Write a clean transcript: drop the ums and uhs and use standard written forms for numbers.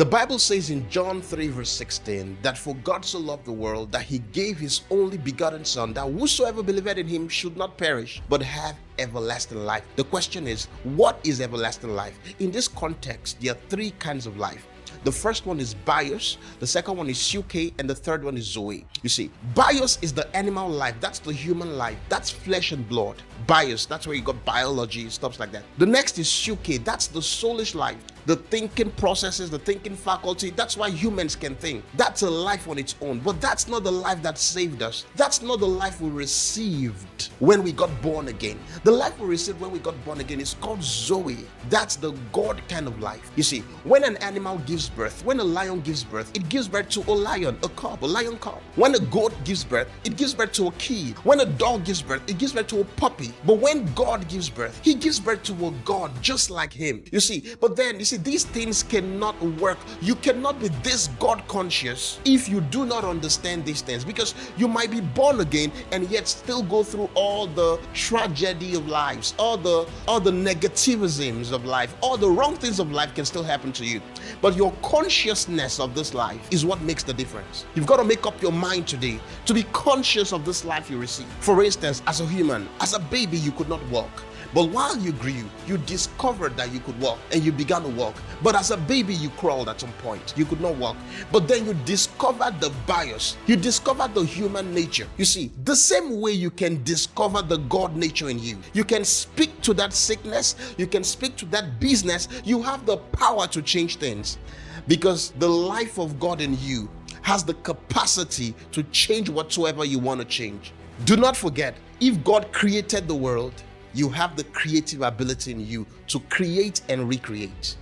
The Bible says in John 3 verse 16 that for God so loved the world that he gave his only begotten son, that whosoever believeth in him should not perish but have everlasting life. The question is, what is everlasting life? In this context, there are three kinds of life. The first one is bios, the second one is suke, and the third one is zoe. You see, bios is the animal life, that's the human life, that's flesh and blood. Bios, that's where you got biology, stuff like that. The next is suke, that's the soulish life, the thinking processes, the thinking faculty. That's why humans can think. That's a life on its own, but that's not the life that saved us. That's not the life we received when we got born again. The life we received when we got born again is called zoe. That's the God kind of life. You see, when an animal gives birth, when a lion gives birth, it gives birth to a lion, a cub, a lion cub. When a goat gives birth, it gives birth to a kid. When a dog gives birth, it gives birth to a puppy. But when God gives birth, he gives birth to a God just like him. You see, but then you see, these things cannot work. You cannot be this God conscious if you do not understand these things, because you might be born again and yet still go through all the tragedy of lives, all the negativisms of life, all the wrong things of life can still happen to you. But your consciousness of this life is what makes the difference. You've got to make up your mind today to be conscious of this life you receive. For instance, as a human, as a baby, you could not walk. But while you grew, you discovered that you could walk and you began to walk. But as a baby, you crawled at some point. You could not walk. But then you discovered the bios. You discovered the human nature. You see, the same way you can discover the God nature in you. You can speak to that sickness. You can speak to that business. You have the power to change things, because the life of God in you has the capacity to change whatsoever you want to change. Do not forget, if God created the world, you have the creative ability in you to create and recreate.